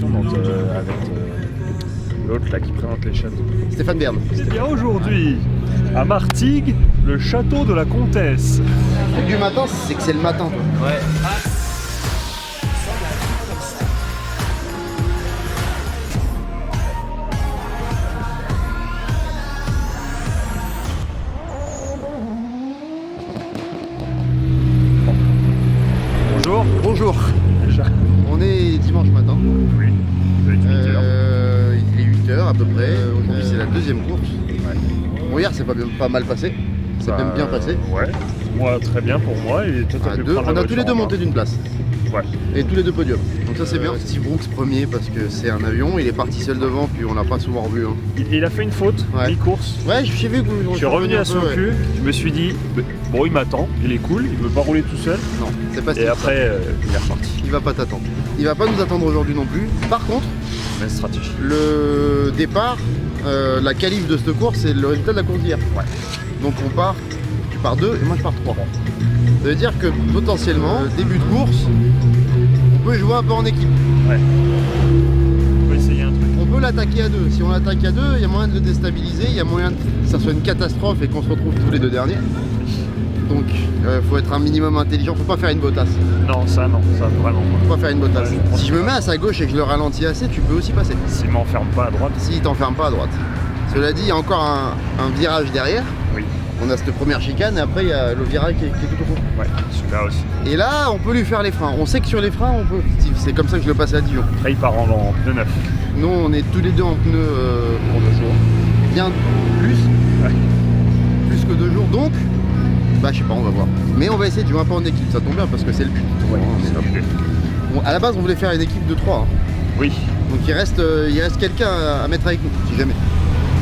présentation avec l'autre là qui présente les châteaux. Stéphane Bern. Eh bien aujourd'hui, à Martigues, le château de la Comtesse. Le truc du matin, c'est que c'est le matin. Ouais. Bonjour. Bonjour. Déjà. On est dimanche matin. Oui, il va être 8h. Il est 8h à peu près. Aujourd'hui, c'est la deuxième course. Bon, hier, c'est pas mal passé. C'est même bien passé. Ouais. Moi, très bien pour moi. Et toi, t'as pu prendre on la a tous les deux voiture en monté main. d'une place. Ouais. Et tous les deux podiums. Donc ça c'est bien. Steve Brooks premier parce que c'est un avion. Il est parti seul devant puis on l'a pas souvent revu. Hein. Il a fait une faute, Ouais. mi-course. Ouais, j'ai vu que vous Je suis revenu à son cul, je me suis dit, bon il m'attend, il est cool, il veut pas rouler tout seul. Non, c'est pas Et après, il est reparti. Il va pas t'attendre. Il va pas nous attendre aujourd'hui non plus. Par contre, Même stratégie. le départ, la qualif de cette course, c'est le résultat de la course d'hier. Ouais. Donc On part, tu pars 2 et moi je pars 3. Ça veut dire que potentiellement, début de course, on peut jouer un peu en équipe. Ouais. On peut essayer un truc. On peut l'attaquer à 2. Si on l'attaque à 2, il y a moyen de le déstabiliser, il y a moyen que ça soit une catastrophe et qu'on se retrouve tous les deux derniers. Donc faut être un minimum intelligent, faut pas faire une botasse. Non, ça vraiment pas. Faut pas faire une botasse. Ouais, je pense Si je me mets à sa gauche et que je le ralentis assez, tu peux aussi passer. S'il m'enferme pas à droite. S'il t'enferme pas à droite. Cela dit, il y a encore un virage derrière. Oui. On a cette première chicane et après il y a le virage qui est tout au fond. Ouais, celui-là aussi. Et là, on peut lui faire les freins. On sait que sur les freins, on peut. C'est comme ça que je le passe à Dijon. Après il part en pneu neuf. Nous, on est tous les deux en pneus pour 2 jours. Bien plus. Ouais. Plus que 2 jours. Donc, bah je sais pas, on va voir. Mais on va essayer de jouer un peu en équipe. Ça tombe bien parce que c'est le but. Ouais, On est c'est top. l'idée. Bon, à la base, on voulait faire une équipe de 3. Oui. Donc il reste quelqu'un à mettre avec nous, si jamais.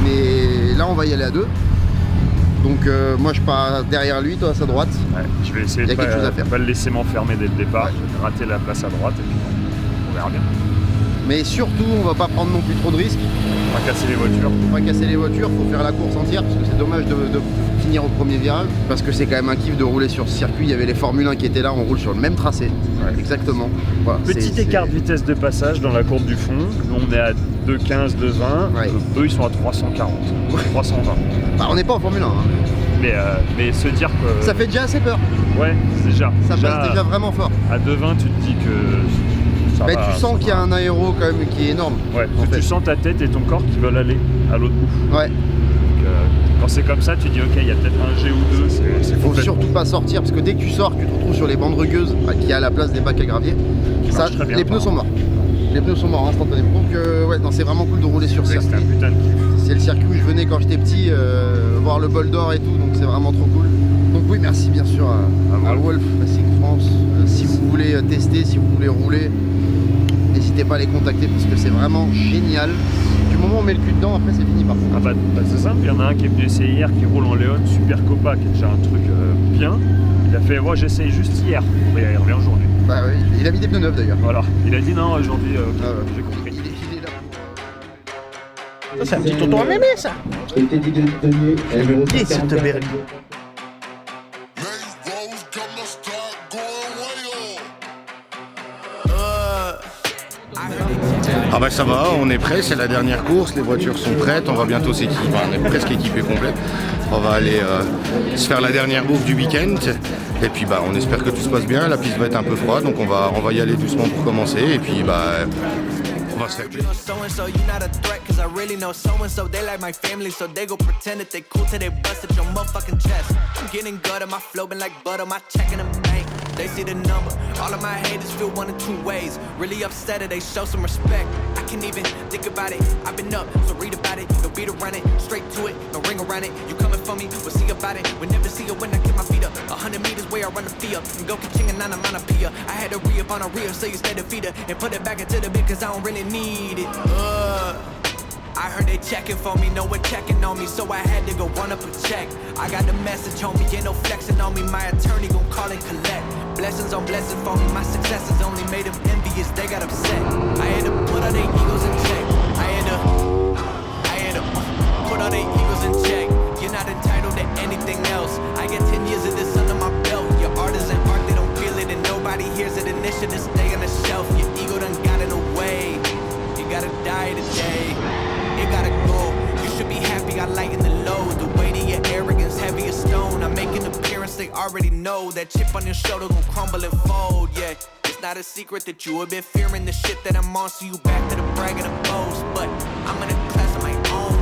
Mais là, on va y aller à 2. Donc moi, je pars derrière lui, toi à sa droite. Ouais. Je vais essayer Il y a de quelque chose à faire. pas le laisser m'enfermer dès le départ. Ouais. Je vais rater la place à droite et puis on verra bien. Mais surtout, on va pas prendre non plus trop de risques. On va casser les voitures. Faut pas casser les voitures, faut faire la course entière parce que c'est dommage de finir au premier virage. Parce que c'est quand même un kiff de rouler sur ce circuit. Il y avait les Formule 1 qui étaient là, on roule sur le même tracé. Ouais. Exactement. Voilà, Petit c'est- écart de vitesse de passage dans la courbe du fond. Nous on est à 2,15, 2,20. Ouais. Eux ils sont à 340, 320. Bah, on n'est pas en Formule 1. Hein. Mais se dire que. Ça fait déjà assez peur. Ouais, déjà. Ça passe déjà vraiment fort. À 2,20, tu te dis que. Ça Bah, va, tu sens ça qu'il y a va. un aéro quand même qui est énorme. Ouais, en que fait. tu sens ta tête et ton corps qui veulent aller à l'autre bout. Ouais. Donc, quand c'est comme ça, tu dis ok, il y a peut-être un G ou deux. C'est Faut complètement- surtout pas sortir parce que dès que tu sors, que tu te retrouves sur les bandes rugueuses qui est à la place des bacs à gravier, ça, marche très bien, les pneus par sont morts. Les pneus sont morts instantanément. Donc ouais, non, c'est vraiment cool de rouler sur ce C'est circuit. un putain de kiff. C'est le circuit où je venais quand j'étais petit voir le bol d'or et tout, donc c'est vraiment trop cool. Donc oui, merci bien sûr à Wolf Racing France. Si vous voulez tester, si vous voulez rouler, n'hésitez pas à les contacter parce que c'est vraiment génial. Du moment où on met le cul dedans, après c'est fini par contre. Ah bah, c'est simple, il y en a un qui est venu essayer hier qui roule en Léon, Super Copa, qui est déjà un truc bien. Il a fait, moi j'essaye juste hier, mais il revient aujourd'hui. Bah oui, il a mis des pneus neufs d'ailleurs. Voilà, il a dit non, aujourd'hui, Ah ouais. j'ai compris. Il est là. C'est un petit tonton à mémé, ça. Et le pied sur te berger. Ah bah ça va, on est prêt, c'est la dernière course, les voitures sont prêtes, on va bientôt s'équiper, enfin, on est presque équipé complet. On va aller se faire la dernière bouffe du week-end et puis bah on espère que tout se passe bien, la piste va être un peu froide donc on va y aller doucement pour commencer et puis bah on va se faire plaisir. So and so, you not a threat, cause I really know so and so. They like my family, so they go pretend that they cool till they bust at your motherfucking chest. I'm getting gutter, my flow been like butter, my check in the bank. They see the number, all of my haters feel one of two ways. Really upset or they show some respect. I can't even think about it. I've been up, so read about it. No beat around it, straight to it, no ring around it. You coming for me, we'll see about it. We'll never see it when I get my feet up. 100 meters where I run the fear. And go catching and I'm on a pier. I had to re-up on a reel, so you stay defeated. And put it back into the bit, cause I don't really need it. I heard they checking for me, no one checking on me, so I had to go run up a check. I got the message on me, ain't no flexing on me, my attorney gon' call and collect. Blessings on blessings for me, my successes only made them envious, they got upset. I had to put all their egos in check. I had to put all their egos in check. You're not entitled to anything else. I get 10 years of this under my belt. Your art is an art, they don't feel it, and nobody hears it. Initiative stay on the shelf. Your ego done got in the way. already know that chip on your shoulder gon' crumble and fold, yeah. It's not a secret that you have been fearing the shit that I'm on, so you back to the brag and the boast. But I'm in a class of my own.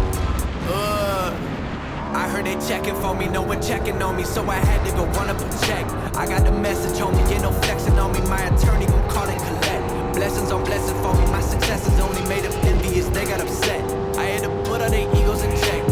I heard they checking for me, no one checking on me, so I had to go run up a check. I got the message on me, get no flexing on me, my attorney gon' call and collect. Blessings on blessings for me, my successes only made them envious, they got upset. I had to put all their egos in check.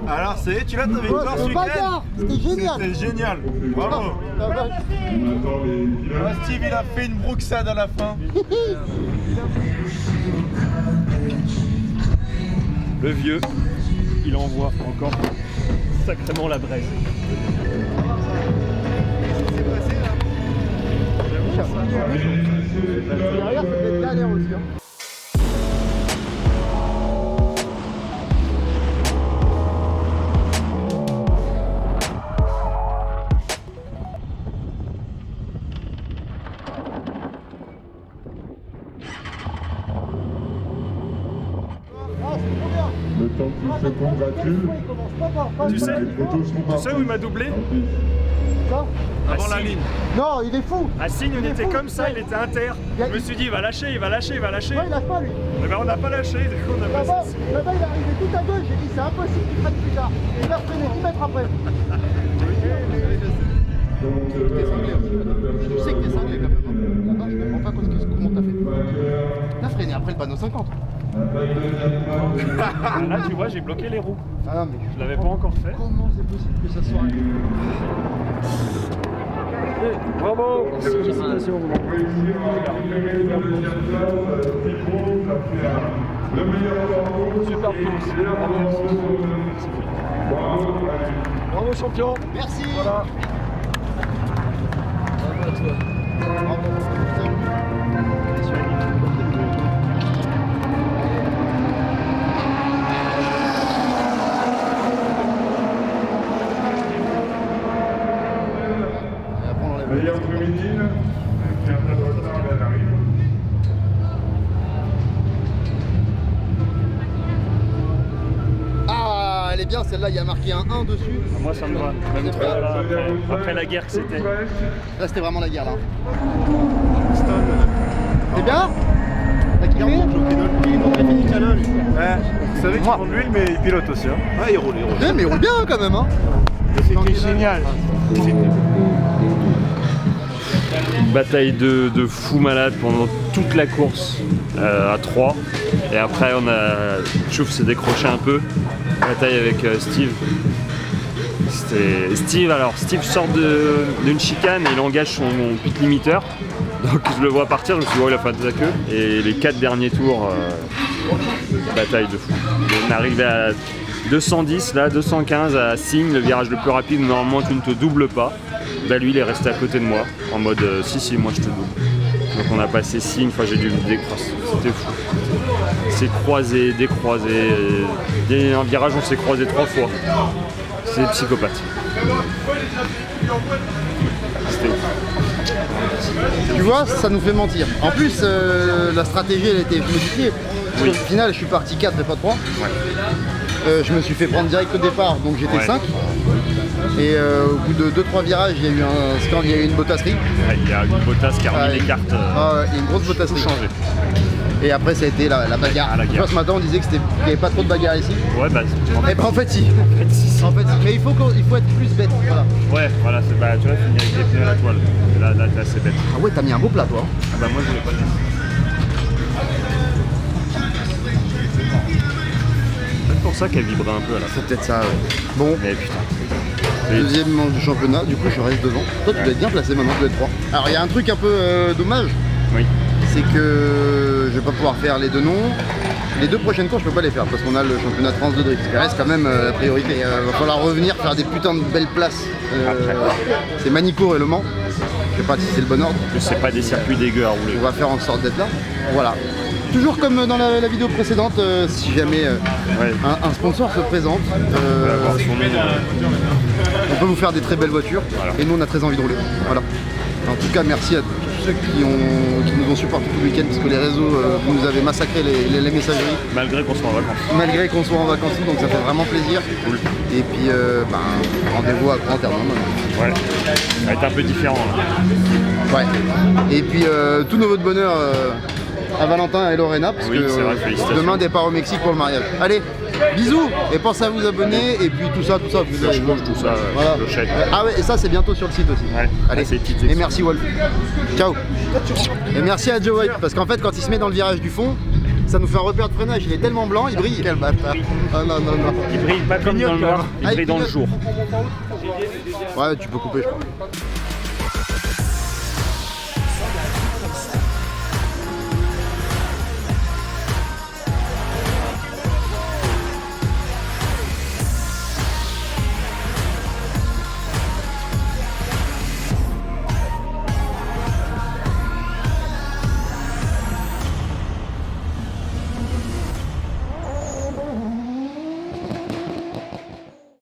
Alors c'est, tu l'as ta victoire ce week-end? C'était génial. C'était génial, bravo. Steve il a fait une brouxade à la fin. Le vieux, il envoie encore sacrément la braise. Derrière, ça fait galère aussi. Tu sais où il m'a doublé? Avant la ligne. Non, il est fou. À Signe, on était comme ça, il était inter. Je me suis dit, il va lâcher, il va lâcher, il va lâcher. Ouais, il lâche pas lui. Eh ben, on n'a pas lâché, du coup, on a Là-bas, passé. il est arrivé tout à gauche, j'ai dit c'est impossible qu'il freine plus tard. Et il a freiné 10 mètres après. Je sais que t'es cinglé quand même. Hein. Là-bas, je comprends pas comment t'as fait. T'as freiné après le panneau 50. Là, tu vois, j'ai bloqué les roues. Ah non, mais Je l'avais pas encore fait. comment c'est possible que ça soit arrivé? Bravo! Félicitations. Super course. Bravo champion. Merci. Voilà. Meilleur féminine, qui a un peu de retard, mais elle arrive. Ah, elle est bien celle-là, il y a marqué un 1 dessus. Moi, ça me va. Même trop là, après la guerre que c'était. Là, c'était vraiment la guerre là. T'es bien? T'as kiffé? Vous savez qu'il prend de l'huile, mais il pilote aussi. Hein. Ah, il roule. Ouais, mais il roule bien quand même. Hein. C'était génial. Bataille de fou malade pendant toute la course à 3. Et après, Chouf s'est décroché un peu. Bataille avec Steve. Steve sort d'une chicane et il engage son pit limiteur. Donc je le vois partir, je me suis dit, oh, il a fait de la queue. Et les 4 derniers tours, bataille de fou. On est arrivé à 210, là, 215 à Signe, le virage le plus rapide, normalement tu ne te doubles pas. Bah lui il est resté à côté de moi, en mode si moi je te double. Donc on a passé Signe, j'ai dû me décroiser, c'était fou. C'est croisé, décroisé, dès un virage on s'est croisé 3 fois. C'est psychopathe. C'était ouf. Tu vois, ça nous fait mentir. En plus, la stratégie elle a été modifiée. Parce qu'au final, je suis parti 4 et pas 3. Je me suis fait prendre direct au départ, donc j'étais 5. Et au bout de 2-3 virages, il y a eu il y a eu une botasserie. Il y a une botasse qui a remis les cartes. Il y a une grosse botasserie. Changé. Et après, ça a été la bagarre. Ah, la guerre. Ce matin, on disait qu'il n'y avait pas trop de bagarre ici. Ouais, bah. Et ben, en fait, si. Mais il faut être plus bête. Voilà. Ouais, voilà, tu vois, finir avec des pneus à la toile. Et là t'es assez bête. Ah ouais, t'as mis un beau plat, toi. Ah bah, moi, je l'ai pas mis. C'est pour ça qu'elle vibrait un peu à la fin. C'est peut-être ça. Bon, Mais putain. deuxième manche du championnat, du coup, je reste devant. Toi, tu dois être bien placé maintenant, tu dois être 3. Alors, il y a un truc un peu dommage. Oui. C'est que je vais pas pouvoir faire les 2 noms. Les 2 prochaines courses, je peux pas les faire parce qu'on a le championnat de France de drift. Ça reste quand même la priorité. Va falloir revenir faire des putains de belles places. C'est Manicourt et Le Mans. Je sais pas si c'est le bon ordre. En plus, c'est pas des circuits dégueux à rouler. On va faire en sorte d'être là. Voilà. Toujours comme dans la vidéo précédente, si jamais un sponsor se présente, on peut vous faire des très belles voitures. Voilà. Et nous, on a très envie de rouler. Voilà. En tout cas, merci à tous ceux qui nous ont supportés tout le week-end parce que les réseaux vous nous avez massacré les messageries. Malgré qu'on soit en vacances. Malgré qu'on soit en vacances, donc ça fait vraiment plaisir. Cool. Et puis, rendez-vous à Grand Terme. Ouais. Ça va être un peu différent là. Ouais. Et puis, tous nos voeux de bonheur à Valentin et Lorena parce Oui, que c'est vrai, félicitations. demain, départ au Mexique pour le mariage. Allez, bisous et pensez à vous abonner et puis tout ça. Vous Je mange tout ça, Voilà. le chèque. Ah ouais, et ça c'est bientôt sur le site aussi. Ouais. Allez, C'est petites et excuses. merci Wolf. Ciao. Et merci à Joe White parce qu'en fait quand il se met dans le virage du fond, ça nous fait un repère de freinage. Il est tellement blanc, il brille. Quel bâtard. Ah non. Il brille pas comme dans le noir, il Ah, brille dans le clignote. jour. Ouais, tu peux couper je crois.